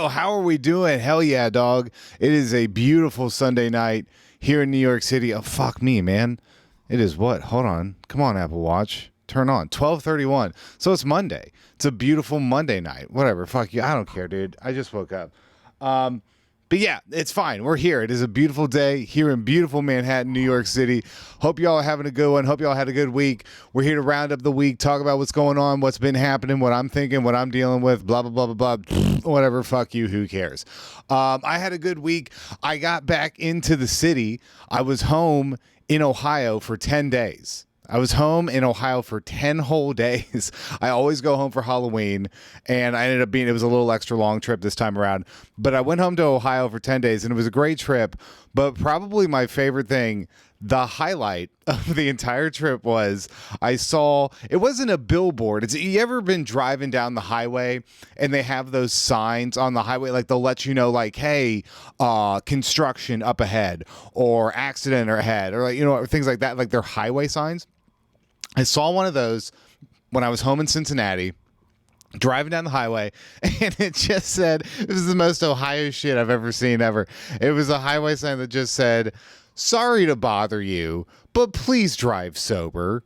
Oh, how are we doing? Hell yeah, dog. It is a beautiful Sunday night here in New York City. Oh, fuck me, man. It is what? Hold on. Come on, Apple Watch. Turn on. 12:31. So it's Monday. It's a beautiful Monday night. Whatever. Fuck you. I don't care, dude. I just woke up. But yeah, it's fine. We're here. It is a beautiful day here in beautiful Manhattan, New York City. Hope y'all are having a good one. Hope y'all had a good week. We're here to round up the week, talk about what's going on, what's been happening, what I'm thinking, what I'm dealing with, blah, blah, blah, blah, blah. Whatever. Fuck you. Who cares? I had a good week. I got back into the city. I was home in Ohio for 10 days. I was home in Ohio for 10 whole days. I always go home for Halloween, and I ended up it was a little extra long trip this time around. But I went home to Ohio for 10 days, and it was a great trip. But probably my favorite thing, the highlight of the entire trip was it wasn't a billboard. You ever been driving down the highway and they have those signs on the highway, like they'll let you know, like, hey, construction up ahead or accident ahead or, like, or things like that, like they're highway signs. I saw one of those when I was home in Cincinnati, driving down the highway, and it just said, it was the most Ohio shit I've ever seen ever. It was a highway sign that just said, "Sorry to bother you, but please drive sober."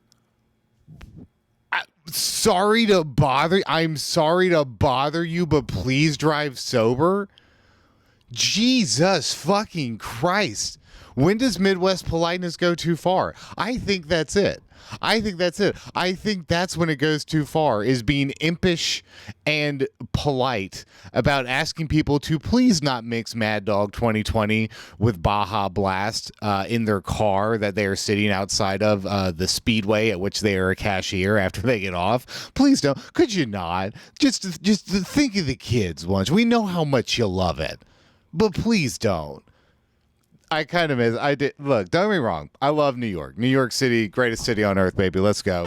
I'm sorry to bother you, but please drive sober. Jesus fucking Christ. When does Midwest politeness go too far? I think that's it. I think that's when it goes too far, is being impish and polite about asking people to please not mix Mad Dog 2020 with Baja Blast in their car that they are sitting outside of the speedway at which they are a cashier after they get off. Please don't. Could you not? Just think of the kids once. We know how much you love it, but please don't. I kind of miss. I did. Look, don't get me wrong. I love New York. New York City, greatest city on earth, baby. Let's go.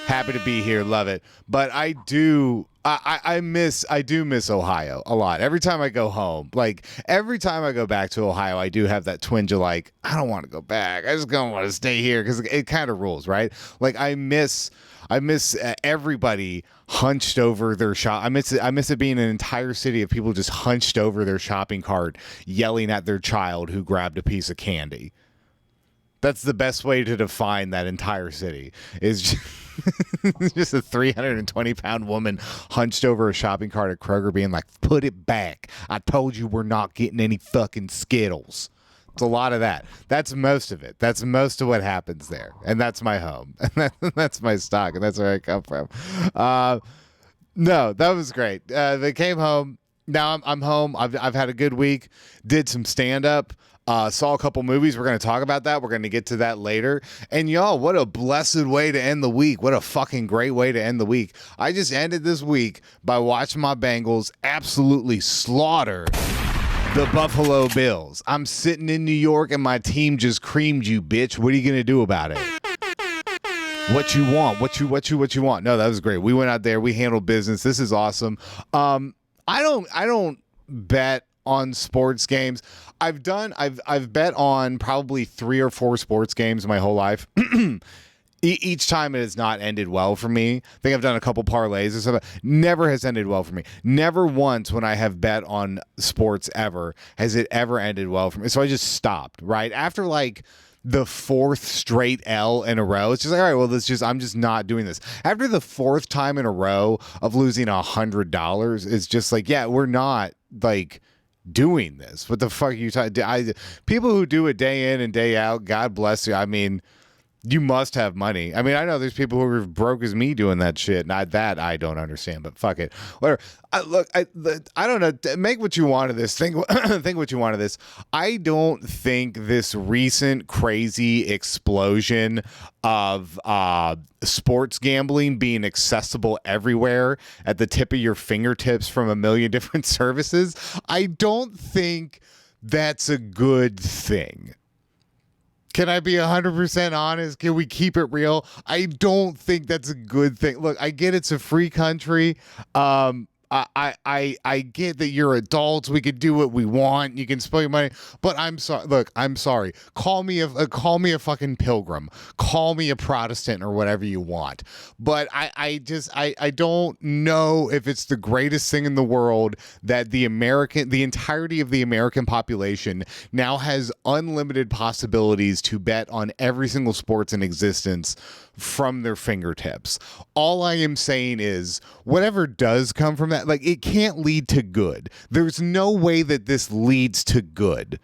Happy to be here. Love it. But I do. I do miss Ohio a lot. Every time I go home, like every time I go back to Ohio, I do have that twinge of like, I don't want to go back. I just don't want to stay here because it kind of rules, right? Like I miss everybody hunched over their shop. I miss it being an entire city of people just hunched over their shopping cart, yelling at their child who grabbed a piece of candy. That's the best way to define that entire city. Is just a 320-pound woman hunched over a shopping cart at Kroger being like, "Put it back. I told you we're not getting any fucking Skittles." It's a lot of that. That's most of it. That's most of what happens there. And that's my home. And that's my stock. And that's where I come from. No, that was great. They came home. Now I'm home. I've had a good week. Did some stand-up. Saw a couple movies. We're going to talk about that. We're going to get to that later. And y'all, what a blessed way to end the week. What a fucking great way to end the week. I just ended this week by watching my Bengals absolutely slaughter the Buffalo Bills. I'm sitting in New York and my team just creamed you, bitch. What are you going to do about it? What you want? What you want? No, that was great. We went out there. We handled business. This is awesome. I don't bet on sports games. I've bet on probably 3 or 4 sports games my whole life. Each time it has not ended well for me. I think I've done a couple parlays or something. Never has ended well for me. Never once when I have bet on sports ever has it ever ended well for me. So I just stopped, right? After like the 4th straight L in a row, it's just like, all right, well, I'm just not doing this. After the 4th time in a row of losing $100, it's just like, yeah, we're not like doing this. What the fuck are you talking? People who do it day in and day out, God bless you. I mean, you must have money. I mean, I know there's people who are broke as me doing that shit. Not that I don't understand, but fuck it. Whatever. I don't know. Make what you want of this. Think what you want of this. I don't think this recent crazy explosion of sports gambling being accessible everywhere at the tip of your fingertips from a million different services, I don't think that's a good thing. Can I be 100% honest? Can we keep it real? I don't think that's a good thing. Look, I get it's a free country. I get that you're adults. We could do what we want. You can spend your money, but I'm sorry. Look, I'm sorry. Call me a fucking pilgrim. Call me a Protestant or whatever you want. But I don't know if it's the greatest thing in the world that the entirety of the American population now has unlimited possibilities to bet on every single sports in existence from their fingertips. All I am saying is whatever does come from that, like, it can't lead to good. There's no way that this leads to good.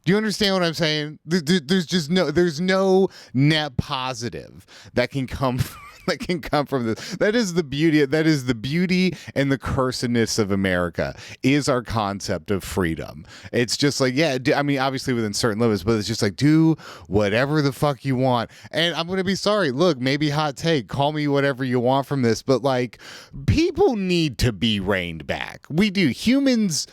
Do you understand what I'm saying? There's no net positive that can come from this. That is the beauty and the cursedness of America, is our concept of freedom. It's just like, yeah, I mean, obviously within certain limits, but it's just like, do whatever the fuck you want. And I'm going to be sorry. Look, maybe hot take, call me whatever you want from this, but like, people need to be reined back. We do. Humans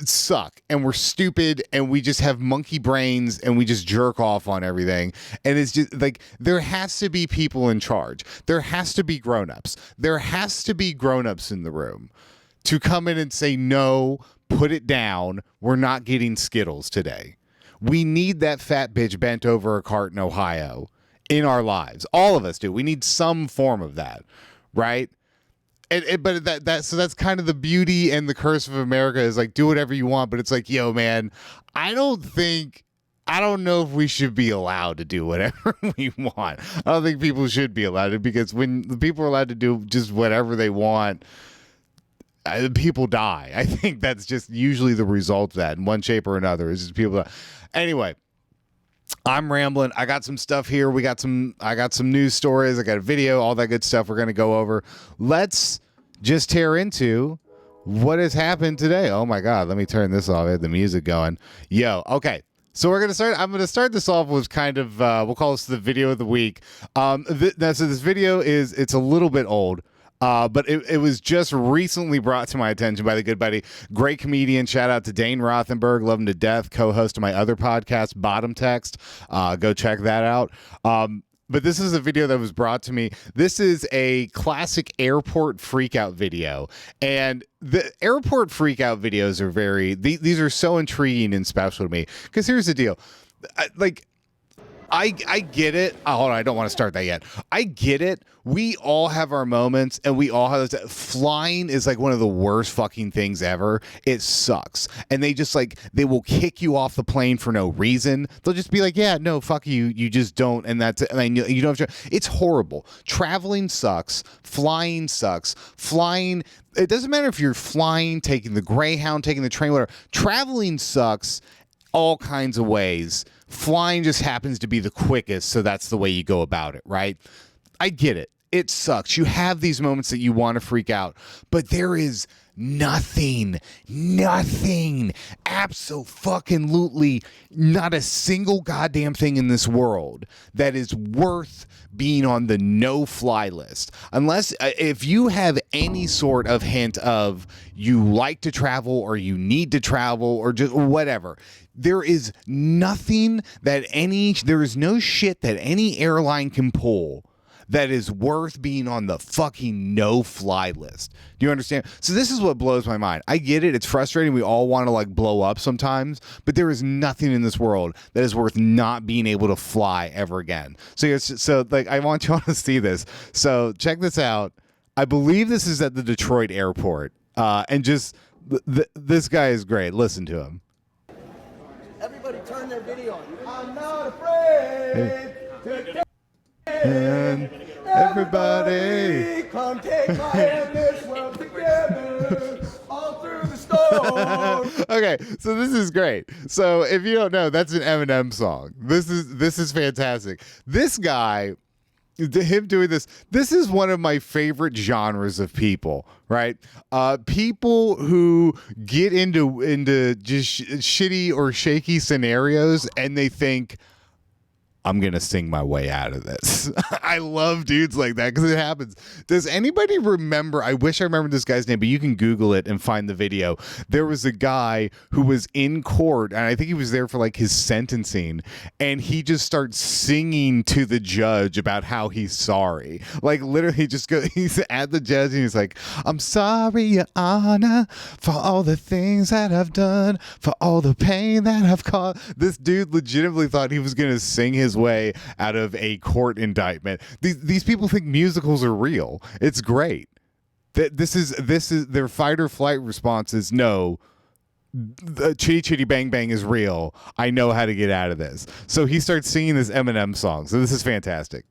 suck and we're stupid and we just have monkey brains and we just jerk off on everything, and it's just like, there has to be people in charge. There has to be grown-ups. There has to be grown-ups in the room to come in and say, no, put it down, we're not getting Skittles today. We need that fat bitch bent over a cart in Ohio in our lives. All of us do. We need some form of that, right? But so that's kind of the beauty and the curse of America, is like, do whatever you want, but it's like, yo, man, I don't know if we should be allowed to do whatever we want. I don't think people should be allowed to, because when the people are allowed to do just whatever they want, people die. I think that's just usually the result of that in one shape or another, is just people die. Anyway, I'm rambling. I got some stuff here. I got some news stories. I got a video, all that good stuff we're going to go over. Let's just tear into what has happened today. Oh my God. Let me turn this off. I had the music going. Yo. Okay. So I'm going to start this off with kind of, we'll call this the video of the week. So this video it's a little bit old. But it was just recently brought to my attention by the good buddy, great comedian. Shout out to Dane Rothenberg, love him to death, co-host of my other podcast, Bottom Text. Go check that out. But this is a video that was brought to me. This is a classic airport freakout video. And the airport freakout videos are these are so intriguing and special to me. Because here's the deal. I get it. Oh, hold on, I don't want to start that yet. I get it. We all have our moments, and we all have this. Flying is like one of the worst fucking things ever. It sucks. And they will kick you off the plane for no reason. They'll just be like, yeah, no, fuck you. You just don't. And that's it. And you don't have to. It's horrible. Traveling sucks. Flying sucks. Flying, it doesn't matter if you're flying, taking the Greyhound, taking the train, whatever. Traveling sucks all kinds of ways. Flying just happens to be the quickest, so that's the way you go about it, right? I get it. It sucks. You have these moments that you want to freak out, but there is nothing, absolutely not a single goddamn thing in this world that is worth being on the no-fly list. Unless, if you have any sort of hint of you like to travel or you need to travel or just whatever, there is no shit that any airline can pull that is worth being on the fucking no-fly list. Do you understand? So this is what blows my mind. I get it. It's frustrating. We all want to like blow up sometimes, but there is nothing in this world that is worth not being able to fly ever again. So I want you all to see this. So check this out. I believe this is at the Detroit airport. And just this guy is great. Listen to him. Everybody turn their video on. I'm not afraid to and everybody come take my hand, this world together, all through the storm. Okay, so this is great. So if you don't know, that's an Eminem song. This is fantastic. This guy, him doing this is one of my favorite genres of people, right? People who get into just shitty or shaky scenarios and they think, I'm going to sing my way out of this. I love dudes like that because it happens. Does anybody remember? I wish I remembered this guy's name, but you can Google it and find the video. There was a guy who was in court, and I think he was there for like his sentencing, and he just starts singing to the judge about how he's sorry. Like literally he's at the judge and he's like, I'm sorry, Your Honor, for all the things that I've done, for all the pain that I've caused. This dude legitimately thought he was going to sing his way out of a court indictment. These people think musicals are real. It's great. This is their fight or flight response is no. The Chitty Chitty Bang Bang is real. I know how to get out of this. So he starts singing this Eminem song. So this is fantastic.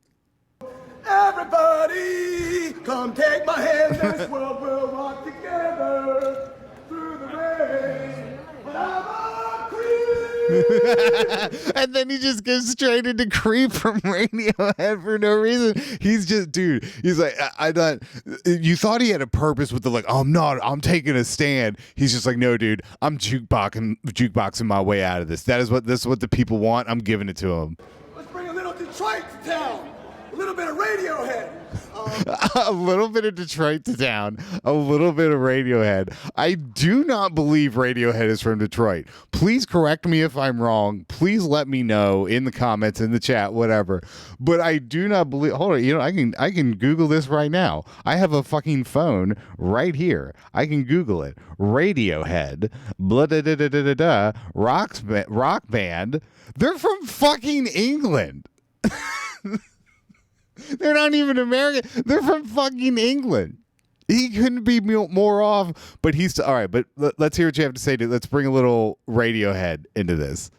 Everybody, come take my hand. This world will walk together through the rain. But I'm a creep. And then he just goes straight into Creep from Radiohead for no reason. He's just, dude, he's like, I thought, you thought he had a purpose with the like, oh, I'm taking a stand. He's just like, no, dude, I'm jukeboxing my way out of this. This is what the people want. I'm giving it to them. Let's bring a little Detroit to town. A little bit of Radiohead. A little bit of Detroit to town. A little bit of Radiohead. I do not believe Radiohead is from Detroit. Please correct me if I'm wrong. Please let me know in the comments, in the chat, whatever. But I do not believe. Hold on. I can Google this right now. I have a fucking phone right here. I can Google it. Radiohead. Blah da da da da da da. Rock band. They're from fucking England. They're not even American. They're from fucking England. He couldn't be more off, but he's all right. But let's hear what you have to say. Let's bring a little Radiohead into this.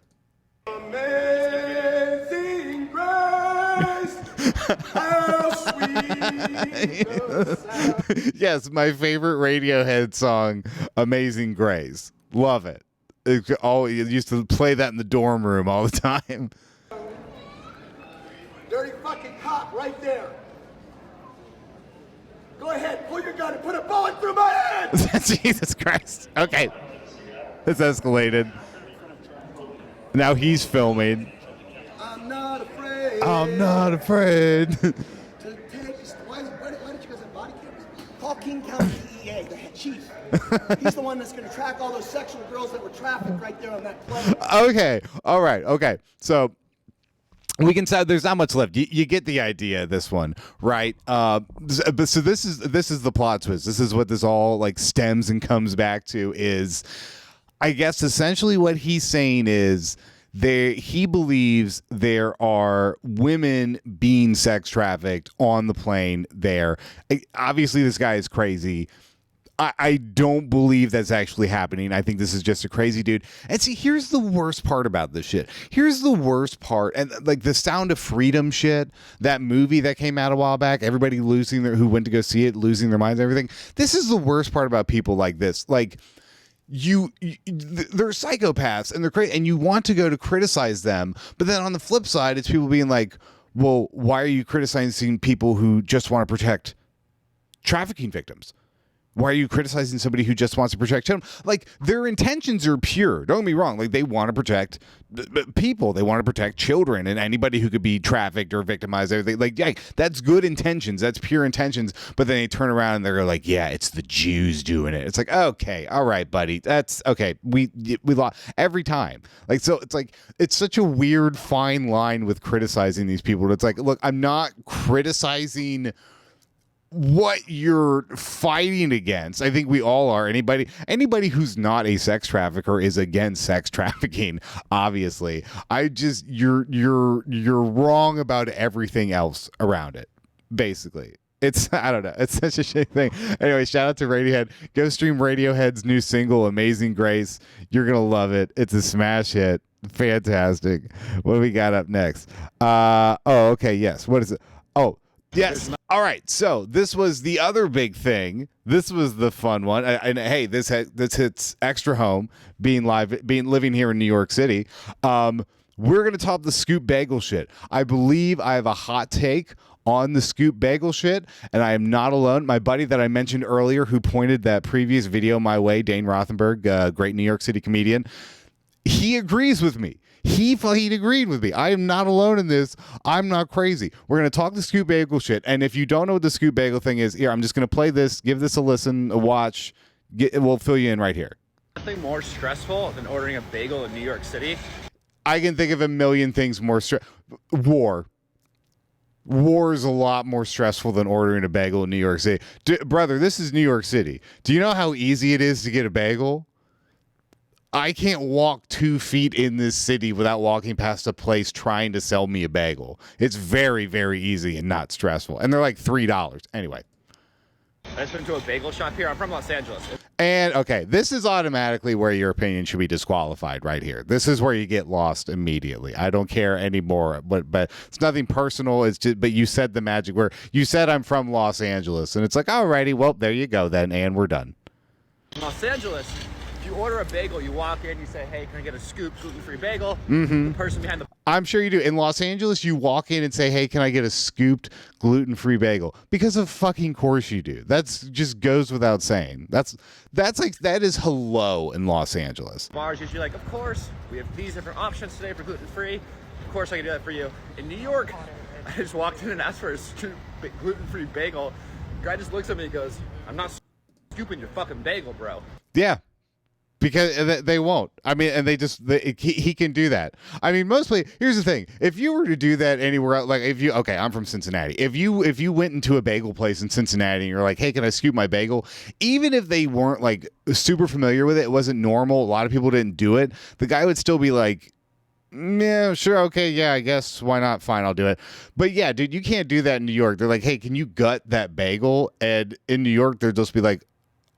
Amazing grace, how sweet the sound. Yes, my favorite Radiohead song, Amazing Grace. Love it. You used to play that in the dorm room all the time. Dirty fucking cop right there. Go ahead, pull your gun and put a bullet through my head. Jesus Christ. Okay. This escalated. Now he's filming. I'm not afraid. I'm not afraid. Why did you guys have body cameras? Call King County DEA, the head chief. He's the one that's going to track all those sexual girls that were trafficked right there on that plane. Okay. All right. Okay. So we can say there's not much left. You get the idea of this one, right? So this is the plot twist. This is what this all like stems and comes back to is, I guess essentially what he's saying is he believes there are women being sex trafficked on the plane there. Obviously, this guy is crazy. I don't believe that's actually happening. I think this is just a crazy dude. And see, here's the worst part about this shit. Here's the worst part. And like the Sound of Freedom shit, that movie that came out a while back, everybody who went to go see it, losing their minds and everything. This is the worst part about people like this. Like they're psychopaths and they're crazy and you want to go to criticize them. But then on the flip side, it's people being like, well, why are you criticizing people who just want to protect trafficking victims? Why are you criticizing somebody who just wants to protect children? Like, their intentions are pure. Don't get me wrong. Like, they want to protect people. They want to protect children and anybody who could be trafficked or victimized. Everything. Like, yeah, that's good intentions. That's pure intentions. But then they turn around and they're like, yeah, it's the Jews doing it. It's like, okay, all right, buddy. That's okay. We lost every time. Like, so it's like, it's such a weird fine line with criticizing these people. It's like, look, I'm not criticizing what you're fighting against. I think we all are. Anybody who's not a sex trafficker is against sex trafficking, obviously. You're wrong about everything else around it, basically. I don't know. It's such a shitty thing. Anyway, shout out to Radiohead. Go stream Radiohead's new single, Amazing Grace. You're going to love it. It's a smash hit. Fantastic. What do we got up next? Okay. Yes. What is it? Oh, yes. All right. So this was the other big thing. This was the fun one. And hey, this hits extra home living here in New York City. We're going to top the Scoop Bagel shit. I believe I have a hot take on the Scoop Bagel shit, and I am not alone. My buddy that I mentioned earlier who pointed that previous video my way, Dane Rothenberg, great New York City comedian, He agrees with me. He fucking agreed with me. I am not alone in this. I'm not crazy. We're going to talk the Scoop Bagel shit. And if you don't know what the Scoop Bagel thing is, here, I'm just going to play this. Give this a listen, a watch. We'll fill you in right here. Nothing more stressful than ordering a bagel in New York City. I can think of a million things more War. War is a lot more stressful than ordering a bagel in New York City. Brother, this is New York City. Do you know how easy it is to get a bagel? I can't walk 2 feet in this city without walking past a place trying to sell me a bagel. It's very, very easy and not stressful. And they're like $3. Anyway. I just went to a bagel shop here. I'm from Los Angeles. And, okay, this is automatically where your opinion should be disqualified right here. This is where you get lost immediately. I don't care anymore, but it's nothing personal. It's just, but you said the magic word. You said I'm from Los Angeles, and it's like, alrighty, well, there you go then, and we're done. Los Angeles, if you order a bagel, you walk in, you say, hey, can I get a scoop gluten-free bagel? The person behind the... I'm sure you do. In Los Angeles, you walk in and say, hey, can I get a scooped gluten-free bagel? Because of fucking course you do. That's just goes without saying. That is hello in Los Angeles. Bars usually like, of course, we have these different options today for gluten-free. Of course, I can do that for you. In New York, I just walked in and asked for a gluten-free bagel. The guy just looks at me and goes, I'm not scooping your fucking bagel, bro. Yeah. Because they won't. I mean, and he can do that. I mean, mostly, here's the thing. If you were to do that anywhere else, like I'm from Cincinnati. If you went into a bagel place in Cincinnati and you're like, hey, can I scoop my bagel? Even if they weren't like super familiar with it, it wasn't normal. A lot of people didn't do it. The guy would still be like, yeah, sure. Okay. Yeah, I guess. Why not? Fine. I'll do it. But yeah, dude, you can't do that in New York. They're like, hey, can you gut that bagel? And in New York, they'll just be like,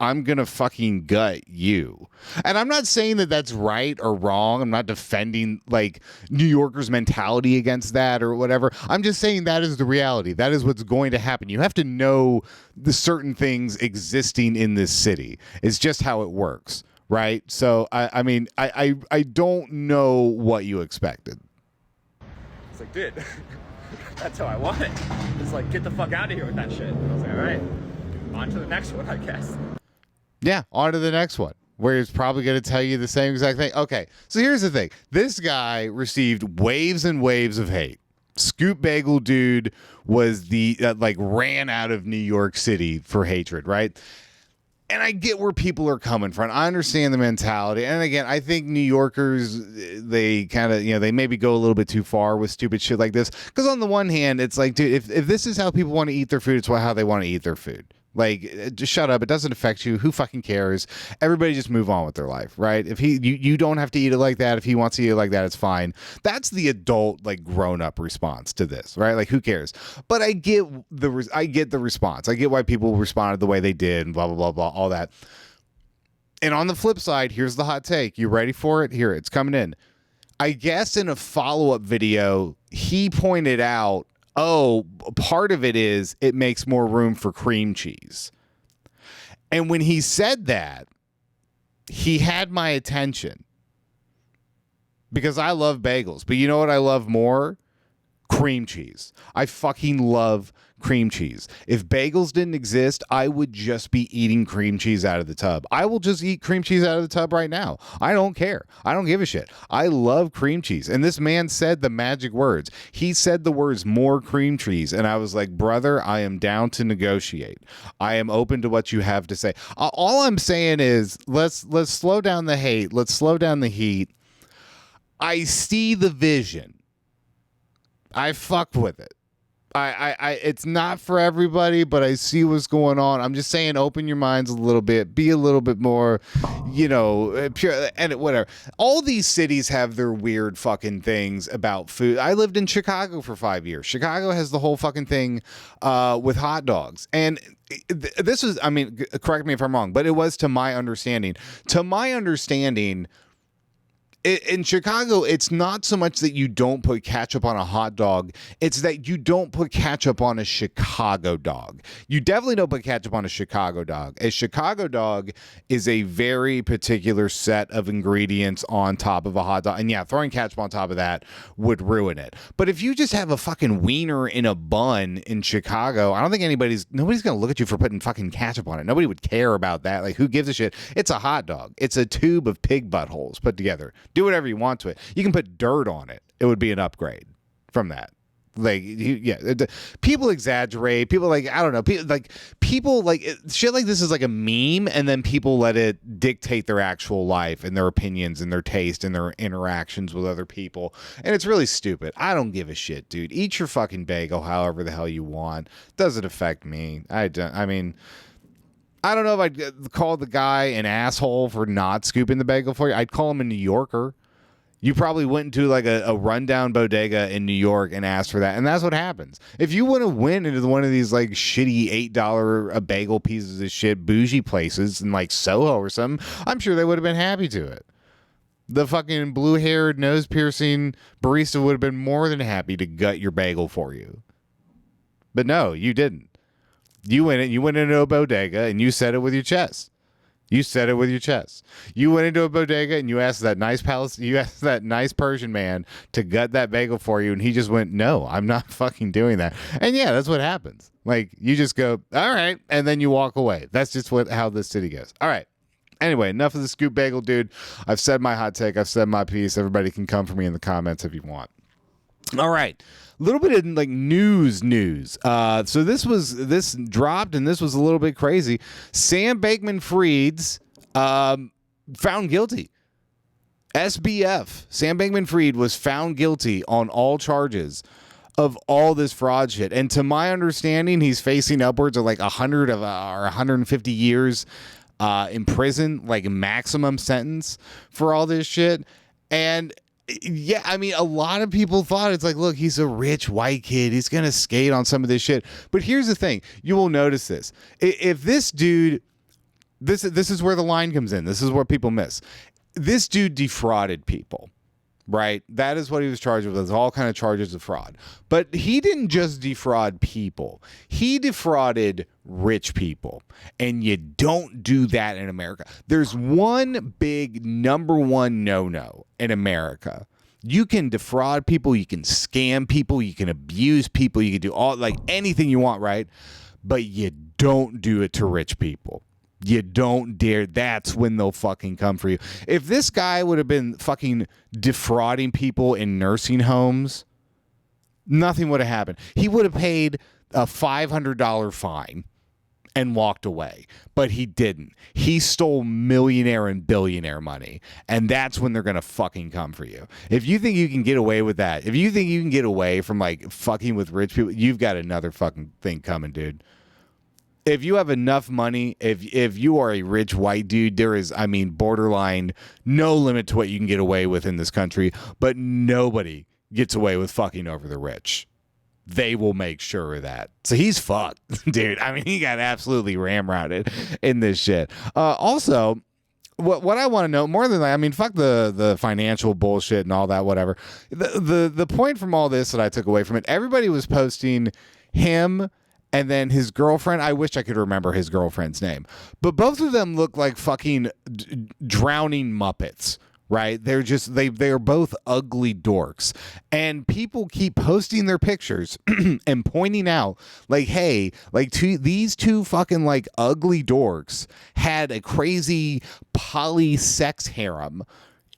I'm going to fucking gut you. And I'm not saying that that's right or wrong. I'm not defending like New Yorkers' mentality against that or whatever. I'm just saying that is the reality. That is what's going to happen. You have to know the certain things existing in this city. It's just how it works, right? So, I mean, I don't know what you expected. It's like, dude, that's how I want it. It's like, get the fuck out of here with that shit. And I was like, all right, on to the next one, I guess. Yeah, on to the next one, where he's probably going to tell you the same exact thing. Okay, so here's the thing. This guy received waves and waves of hate. Scoop Bagel dude was the, ran out of New York City for hatred, right? And I get where people are coming from. I understand the mentality. And again, I think New Yorkers, they kind of, they maybe go a little bit too far with stupid shit like this. Because on the one hand, it's like, dude, if this is how people want to eat their food, it's how they want to eat their food. Like, just shut up. It doesn't affect you. Who fucking cares? Everybody just move on with their life, right? If you don't have to eat it like that. If he wants to eat it like that, it's fine. That's the adult, like, grown-up response to this, right? Like, who cares? But I get the response. I get why people responded the way they did and blah, blah, blah, blah, all that. And on the flip side, here's the hot take. You ready for it? Here, it's coming in. I guess in a follow-up video, he pointed out, oh, part of it is it makes more room for cream cheese. And when he said that, he had my attention because I love bagels. But you know what I love more? Cream cheese. I fucking love cream cheese. If bagels didn't exist, I would just be eating cream cheese out of the tub. I will just eat cream cheese out of the tub right now. I don't care. I don't give a shit. I love cream cheese. And this man said the magic words. He said the words more cream cheese. And I was like, brother, I am down to negotiate. I am open to what you have to say. All I'm saying is let's slow down the hate. Let's slow down the heat. I see the vision. I fuck with it. I it's not for everybody, but I see what's going on. I'm just saying, open your minds a little bit, be a little bit more, pure, and whatever. All these cities have their weird fucking things about food. I lived in Chicago for 5 years. Chicago has the whole fucking thing with hot dogs. And this was, I mean, correct me if I'm wrong, but it was to my understanding. In Chicago, it's not so much that you don't put ketchup on a hot dog. It's that you don't put ketchup on a Chicago dog. You definitely don't put ketchup on a Chicago dog. A Chicago dog is a very particular set of ingredients on top of a hot dog. And yeah, throwing ketchup on top of that would ruin it. But if you just have a fucking wiener in a bun in Chicago, I don't think nobody's going to look at you for putting fucking ketchup on it. Nobody would care about that. Like, who gives a shit? It's a hot dog. It's a tube of pig buttholes put together. Do whatever you want to it. You can put dirt on it. It would be an upgrade from that. Like, people exaggerate. People like, I don't know. People like shit like this is like a meme, and then people let it dictate their actual life and their opinions and their taste and their interactions with other people. And it's really stupid. I don't give a shit, dude. Eat your fucking bagel however the hell you want. Doesn't affect me. I mean, I don't know if I'd call the guy an asshole for not scooping the bagel for you. I'd call him a New Yorker. You probably went into like a rundown bodega in New York and asked for that. And that's what happens. If you want to win into one of these like shitty $8 a bagel pieces of shit bougie places in like Soho or something, I'm sure they would have been happy to it. The fucking blue-haired, nose-piercing barista would have been more than happy to gut your bagel for you. But no, you didn't. You went into a bodega and you said it with your chest. You said it with your chest. You went into a bodega and you asked that nice Persian man to gut that bagel for you, and he just went, "No, I'm not fucking doing that." And yeah, that's what happens. Like, you just go, "All right," and then you walk away. That's just how this city goes. All right. Anyway, enough of the scoop bagel, dude. I've said my hot take. I've said my piece. Everybody can come for me in the comments if you want. All right. A little bit of like news. So this dropped, and this was a little bit crazy. Sam Bankman-Fried's found guilty. SBF, Sam Bankman-Fried, was found guilty on all charges of all this fraud shit. And to my understanding, he's facing upwards of like 100 or 150 years in prison, like maximum sentence for all this shit. And yeah, I mean, a lot of people thought it's like, look, he's a rich white kid. He's going to skate on some of this shit. But here's the thing. You will notice this. If this dude, this is where the line comes in. This is what people miss. This dude defrauded people, right? That is what he was charged with. There's all kind of charges of fraud. But he didn't just defraud people. He defrauded rich people. And you don't do that in America. There's one big number one no-no in America. You can defraud people, you can scam people, you can abuse people, you can do all like anything you want, right? But you don't do it to rich people. You don't dare. That's when they'll fucking come for you. If this guy would have been fucking defrauding people in nursing homes, nothing would have happened. He would have paid a $500 fine and walked away. But he didn't. He stole millionaire and billionaire money. And that's when they're going to fucking come for you. If you think you can get away with that, if you think you can get away from like fucking with rich people, you've got another fucking thing coming, dude. If you have enough money, if you are a rich white dude, there is, I mean, borderline no limit to what you can get away with in this country, but nobody gets away with fucking over the rich. They will make sure of that. So he's fucked, dude. I mean, he got absolutely ramrodded in this shit. Also, what I want to know more than that, I mean, fuck the financial bullshit and all that, whatever. The point from all this that I took away from it, everybody was posting him and then his girlfriend. I wish I could remember his girlfriend's name. But both of them look like fucking drowning Muppets, right? They're just, they are both ugly dorks. And people keep posting their pictures and pointing out, like, hey, like these two fucking like ugly dorks had a crazy poly sex harem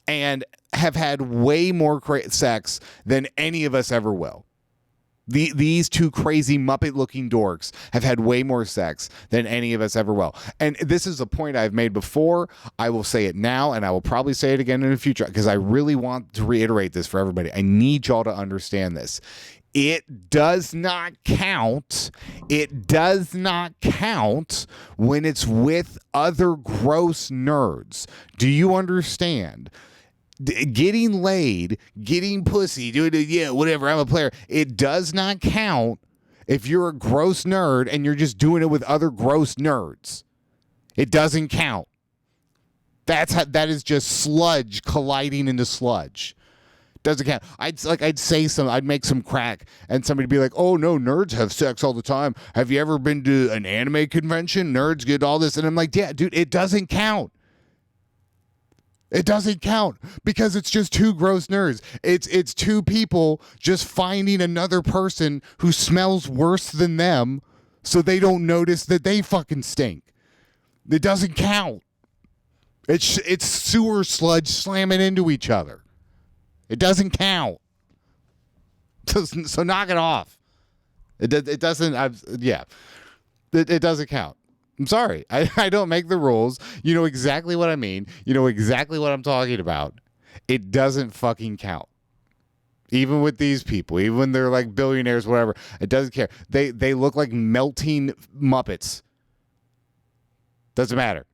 and have had way more sex than any of us ever will. These two crazy Muppet-looking dorks have had way more sex than any of us ever will. And this is a point I've made before. I will say it now, and I will probably say it again in the future, because I really want to reiterate this for everybody. I need y'all to understand this. It does not count. It does not count when it's with other gross nerds. Do you understand? Getting laid, getting pussy, doing it, yeah, whatever, I'm a player. It does not count if you're a gross nerd and you're just doing it with other gross nerds. It doesn't count. That is just sludge colliding into sludge. Doesn't count. I'd make some crack and somebody'd be like, oh no, nerds have sex all the time. Have you ever been to an anime convention? Nerds get all this. And I'm like, yeah, dude, it doesn't count. It doesn't count because it's just two gross nerds. It's two people just finding another person who smells worse than them so they don't notice that they fucking stink. It doesn't count. It's sewer sludge slamming into each other. It doesn't count. So knock it off. It doesn't. It doesn't count. I'm sorry. I don't make the rules. You know exactly what I mean. You know exactly what I'm talking about. It doesn't fucking count. Even with these people, even when they're like billionaires, whatever, it doesn't care. They look like melting Muppets. Doesn't matter.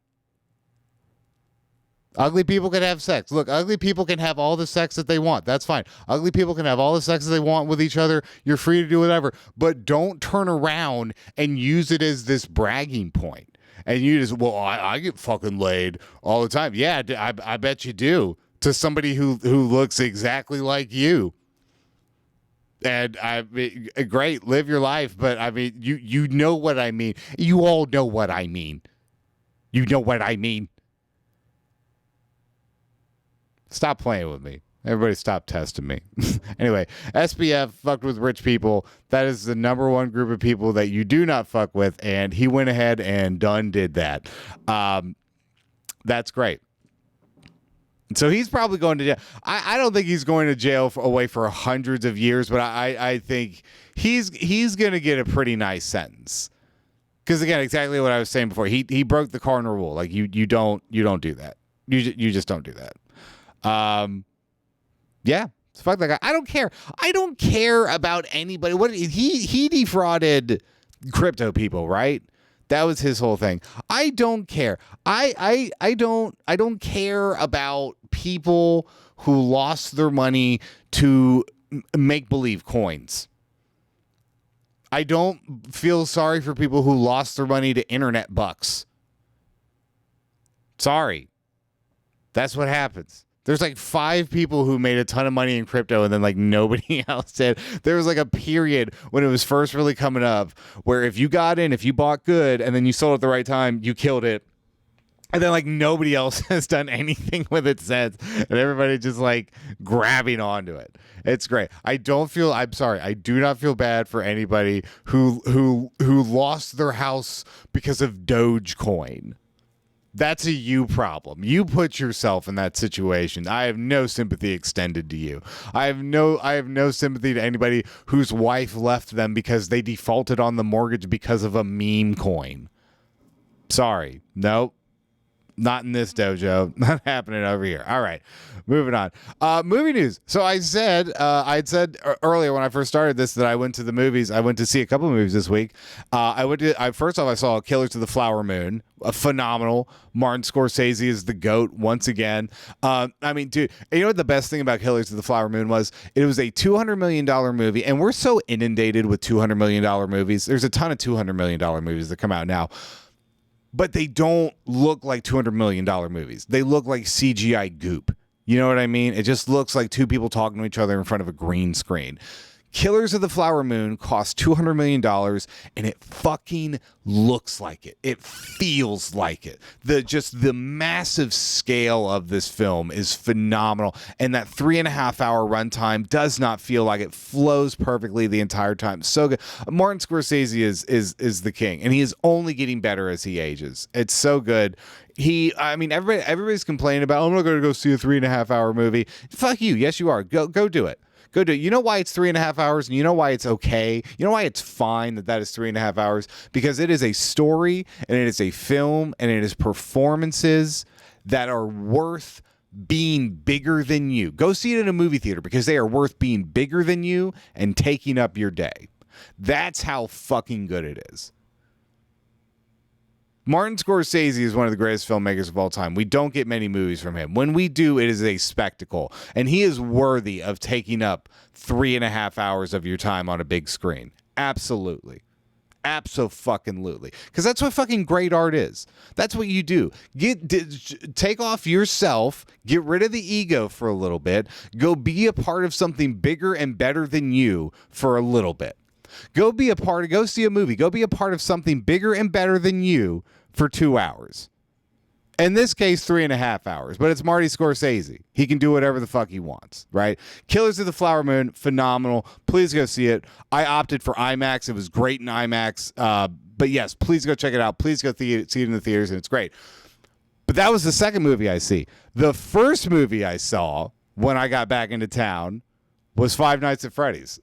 Ugly people can have sex. Look, ugly people can have all the sex that they want. That's fine. Ugly people can have all the sex that they want with each other. You're free to do whatever. But don't turn around and use it as this bragging point. And you just, well, I get fucking laid all the time. Yeah, I bet you do. To somebody who looks exactly like you. And I mean, great, live your life. But I mean, you know what I mean. You all know what I mean. You know what I mean. Stop playing with me. Everybody stop testing me. Anyway, SBF fucked with rich people. That is the number one group of people that you do not fuck with. And he went ahead and did that. That's great. So he's probably going to jail. I don't think he's going to jail away for hundreds of years, but I think he's going to get a pretty nice sentence. Because again, exactly what I was saying before. He broke the cardinal rule. Like you don't do that. You just don't do that. Yeah, fuck that guy. I don't care. I don't care about anybody. What he defrauded crypto people, right? That was his whole thing. I don't care. I don't care about people who lost their money to make believe coins. I don't feel sorry for people who lost their money to internet bucks. Sorry. That's what happens. There's like 5 people who made a ton of money in crypto and then like nobody else did. There was like a period when it was first really coming up where if you got in, if you bought good and then you sold at the right time, you killed it. And then like nobody else has done anything with it since. And everybody just like grabbing onto it. It's great. I'm sorry. I do not feel bad for anybody who lost their house because of Dogecoin. That's a you problem. You put yourself in that situation. I have no sympathy extended to you. I have no sympathy to anybody whose wife left them because they defaulted on the mortgage because of a meme coin. Sorry. Nope. Not in this dojo. Not happening over here. All right. Moving on. Movie news. So I'd said earlier when I first started this that I went to the movies. I went to see a couple of movies this week. First off, I saw Killers of the Flower Moon. A phenomenal. Martin Scorsese is the GOAT once again. I mean, dude, you know what the best thing about Killers of the Flower Moon was? It was a $200 million movie, and we're so inundated with $200 million movies. There's a ton of $200 million movies that come out now. But they don't look like $200 million movies. They look like CGI goop. You know what I mean? It just looks like 2 people talking to each other in front of a green screen. Killers of the Flower Moon cost $200 million, and it fucking looks like it. It feels like it. The massive scale of this film is phenomenal, and that 3.5-hour runtime does not feel like it. Flows perfectly the entire time. So good. Martin Scorsese is the king, and he is only getting better as he ages. It's so good. Everybody's complaining about, I'm not going to go see a 3.5-hour movie. Fuck you. Yes, you are. Go do it. Go do it. You know why it's 3.5 hours, and you know why it's okay. You know why it's fine that is 3.5 hours, because it is a story, and it is a film, and it is performances that are worth being bigger than you. Go see it in a movie theater because they are worth being bigger than you and taking up your day. That's how fucking good it is. Martin Scorsese is one of the greatest filmmakers of all time. We don't get many movies from him. When we do, it is a spectacle. And he is worthy of taking up 3.5 hours of your time on a big screen. Absolutely. Abso-fucking-lutely. Because that's what fucking great art is. That's what you do. Take off yourself, get rid of the ego for a little bit, go be a part of something bigger and better than you for a little bit. Go see a movie. Go be a part of something bigger and better than you for 2 hours. In this case, 3.5 hours, but it's Marty Scorsese. He can do whatever the fuck he wants, right? Killers of the Flower Moon, phenomenal. Please go see it. I opted for IMAX. It was great in IMAX. But yes, please go check it out. Please go see it in the theaters, and it's great. But that was the second movie I see. The first movie I saw when I got back into town was Five Nights at Freddy's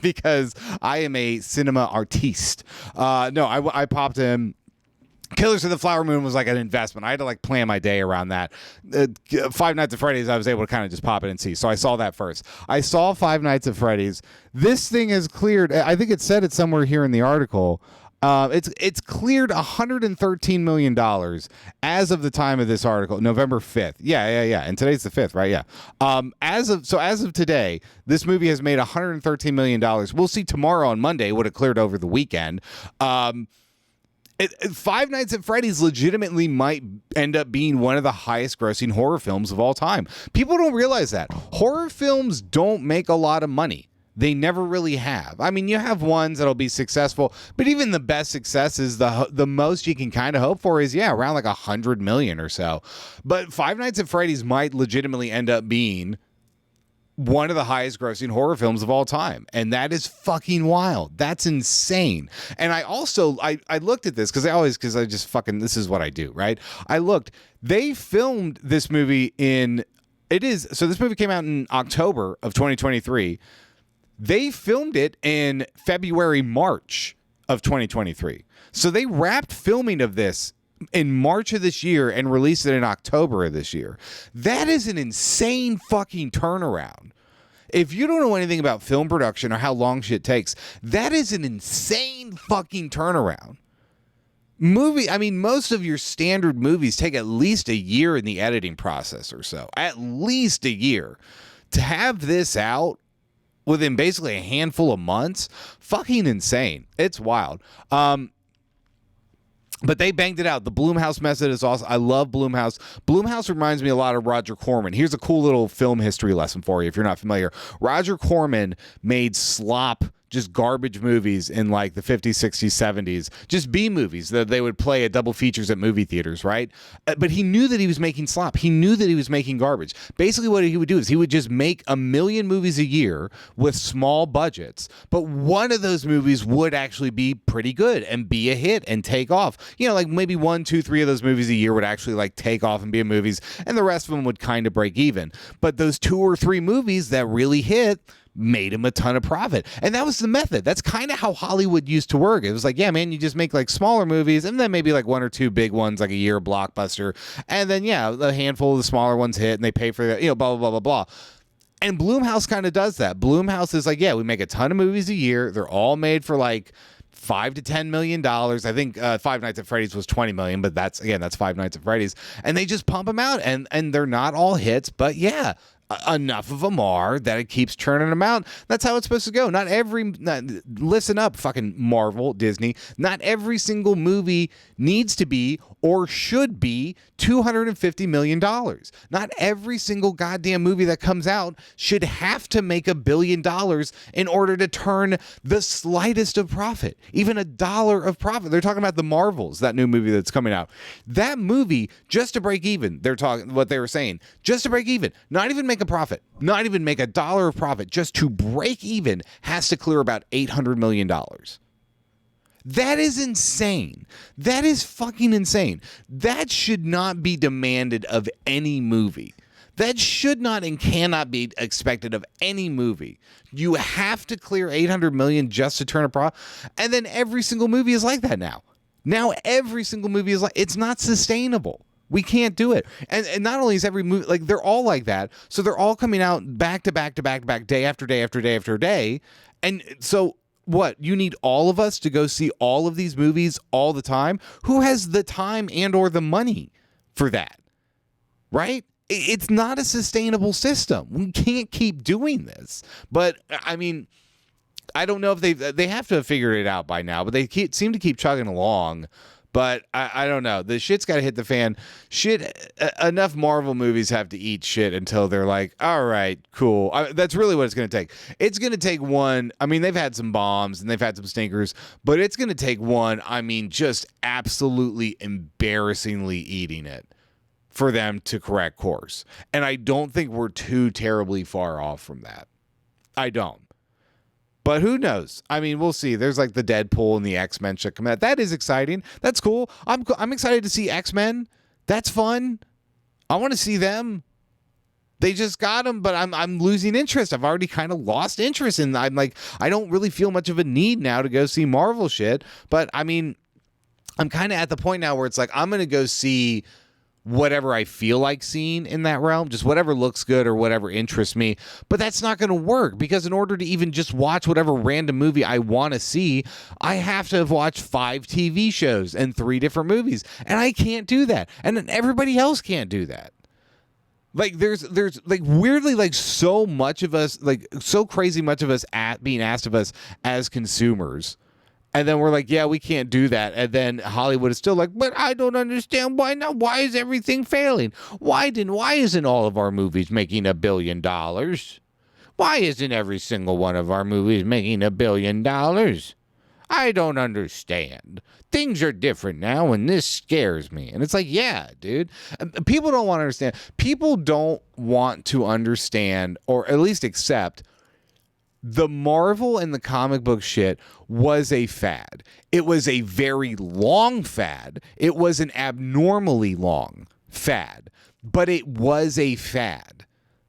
because I am a cinema artiste. No, I popped in. Killers of the Flower Moon was like an investment. I had to like plan my day around that. Five Nights at Freddy's, I was able to kind of just pop it and see. So I saw that first. I saw Five Nights at Freddy's. This thing has cleared. I think it said it somewhere here in the article. It's cleared $113 million as of the time of this article, November 5th. Yeah. And today's the 5th, right? Yeah. As of today, this movie has made $113 million. We'll see tomorrow on Monday what it cleared over the weekend. Five Nights at Freddy's legitimately might end up being one of the highest grossing horror films of all time. People don't realize that. Horror films don't make a lot of money. They never really have. I mean, you have ones that'll be successful, but even the best success is the most you can kind of hope for is, around like 100 million or so. But Five Nights at Freddy's might legitimately end up being one of the highest grossing horror films of all time. And that is fucking wild. That's insane. And I also, I looked at this because I just fucking, this is what I do, right? I looked, they filmed this movie so this movie came out in October of 2023. They filmed it in February, March of 2023. So they wrapped filming of this in March of this year and released it in October of this year. That is an insane fucking turnaround. If you don't know anything about film production or how long shit takes, that is an insane fucking turnaround. Most of your standard movies take at least a year in the editing process or so. At least a year. To have this out within basically a handful of months, fucking insane. It's wild. But they banged it out. The Blumhouse method is awesome. I love Blumhouse. Blumhouse reminds me a lot of Roger Corman. Here's a cool little film history lesson for you if you're not familiar. Roger Corman made slop, just garbage movies in like the 50s, 60s, 70s. Just B movies that they would play at double features at movie theaters, right? But he knew that he was making slop. He knew that he was making garbage. Basically what he would do is he would just make 1 million movies a year with small budgets. But one of those movies would actually be pretty good and be a hit and take off. Like maybe 1, 2, 3 of those movies a year would actually like take off and be in movies. And the rest of them would kind of break even. But those 2 or 3 movies that really hit made him a ton of profit. And that was the method. That's kind of how Hollywood used to work. It was like, yeah, man, you just make like smaller movies and then maybe like 1 or 2 big ones, like a year blockbuster. And then, a handful of the smaller ones hit and they pay for that, blah, blah, blah, blah, blah. And Blumhouse kind of does that. Blumhouse is like, we make a ton of movies a year. They're all made for like $5 to $10 million. I think Five Nights at Freddy's was 20 million, but that's Five Nights at Freddy's. And they just pump them out and they're not all hits, but enough of them are that it keeps churning them out. That's how it's supposed to go. Listen up, fucking Marvel, Disney. Not every single movie needs to be or should be $250 million. Not every single goddamn movie that comes out should have to make $1 billion in order to turn the slightest of profit, even $1 of profit. They're talking about the Marvels, that new movie that's coming out. That movie, just to break even, what they were saying, just to break even, not even make a profit, not even make $1 of profit, just to break even, has to clear about $800 million. That is insane. That is fucking insane. That should not be demanded of any movie. That should not and cannot be expected of any movie. You have to clear $800 million just to turn a profit. And then every single movie is like that now. Now every single movie is like, it's not sustainable. We can't do it. And not only is every movie, like they're all like that. So they're all coming out back to back to back to back, day after day after day after day. And so what? You need all of us to go see all of these movies all the time? Who has the time and or the money for that? Right? It's not a sustainable system. We can't keep doing this. But I mean, I don't know if they have to have figured it out by now, but they seem to keep chugging along. But I don't know. The shit's got to hit the fan. Enough Marvel movies have to eat shit until they're like, all right, cool. That's really what it's going to take. It's going to take one. I mean, they've had some bombs and they've had some stinkers, but it's going to take one, just absolutely embarrassingly eating it for them to correct course. And I don't think we're too terribly far off from that. I don't. But who knows? I mean, we'll see. There's like the Deadpool and the X-Men shit come out. That is exciting. That's cool. I'm excited to see X-Men That's fun. I want to see them. They just got them, but I'm losing interest. I've already kind of lost interest, and I'm like, I don't really feel much of a need now to go see Marvel shit. But I mean, I'm kind of at the point now where it's like, I'm going to go see whatever I feel like seeing in that realm, just whatever looks good or whatever interests me. But that's not going to work, because in order to even just watch whatever random movie I want to see, I have to have watched 5 TV shows and 3 different movies, and I can't do that. And then everybody else can't do that. Like there's like weirdly like so much of us, like so crazy much of us being asked of us as consumers. And then we're like, yeah, we can't do that. And then Hollywood is still like, but I don't understand why not. Why is everything failing? Why isn't all of our movies making $1 billion? Why isn't every single one of our movies making $1 billion? I don't understand. Things are different now, and this scares me. And it's like, yeah, dude. People don't want to understand. People don't want to understand, or at least accept, the Marvel and the comic book shit was a fad. It was a very long fad. It was an abnormally long fad, but it was a fad.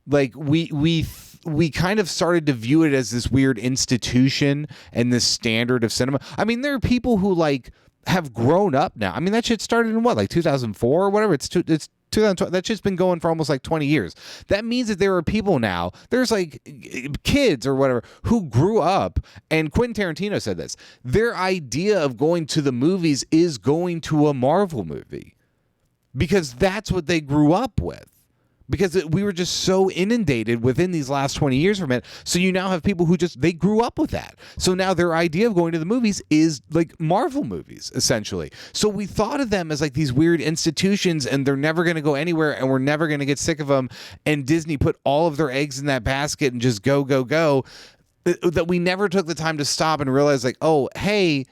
Like we kind of started to view it as this weird institution and this standard of cinema. I mean, there are people who like have grown up now. I mean, that shit started in what, like 2004 or whatever. It's 2012. That shit's been going for almost like 20 years. That means that there are people now, there's like kids or whatever, who grew up, and Quentin Tarantino said this, their idea of going to the movies is going to a Marvel movie, because that's what they grew up with. Because we were just so inundated within these last 20 years from it. So you now have people who they grew up with that. So now their idea of going to the movies is like Marvel movies, essentially. So we thought of them as like these weird institutions, and they're never going to go anywhere, and we're never going to get sick of them. And Disney put all of their eggs in that basket and just go, go, go. That we never took the time to stop and realize like, oh, hey,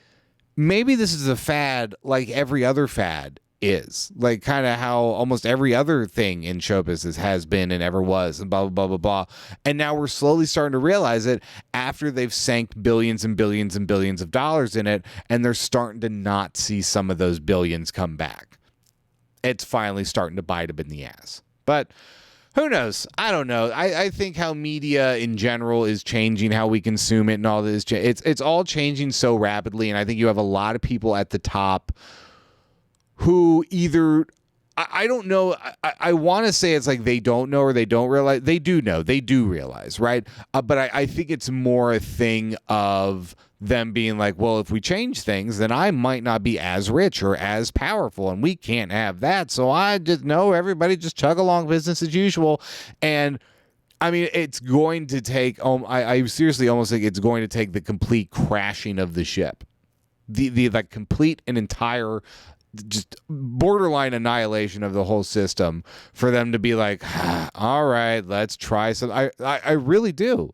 maybe this is a fad like every other fad is, like kind of how almost every other thing in show business has been and ever was, and blah, blah, blah, blah, blah. And now we're slowly starting to realize it after they've sank billions and billions and billions of dollars in it, and they're starting to not see some of those billions come back. It's finally starting to bite them in the ass. But who knows? I don't know. I think how media in general is changing, how we consume it and all this. It's all changing so rapidly, and I think you have a lot of people at the top who either, I don't know, I want to say it's like they don't know or they don't realize. They do know. They do realize, right? But I think it's more a thing of them being like, well, if we change things, then I might not be as rich or as powerful, and we can't have that. So I just know everybody just chug along, business as usual. And I mean, it's going to take, I seriously almost think it's going to take the complete crashing of the ship. The like complete and entire just borderline annihilation of the whole system for them to be like, all right, let's try some. I really do.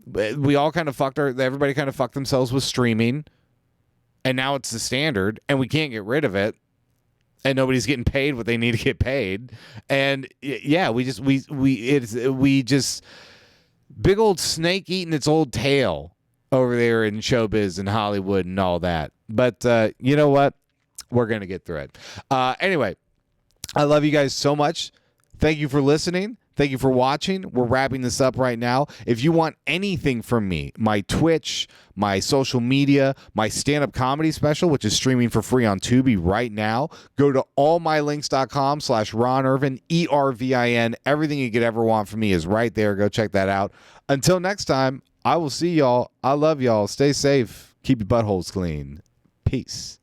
We all kind of everybody kind of fucked themselves with streaming, and now it's the standard, and we can't get rid of it, and nobody's getting paid what they need to get paid. And yeah, we just big old snake eating its old tail over there in showbiz and Hollywood and all that. But you know what? We're going to get through it. Anyway, I love you guys so much. Thank you for listening. Thank you for watching. We're wrapping this up right now. If you want anything from me, my Twitch, my social media, my stand-up comedy special, which is streaming for free on Tubi right now, go to allmylinks.com/Ron Irvin, ERVIN. Everything you could ever want from me is right there. Go check that out. Until next time, I will see y'all. I love y'all. Stay safe. Keep your buttholes clean. Peace.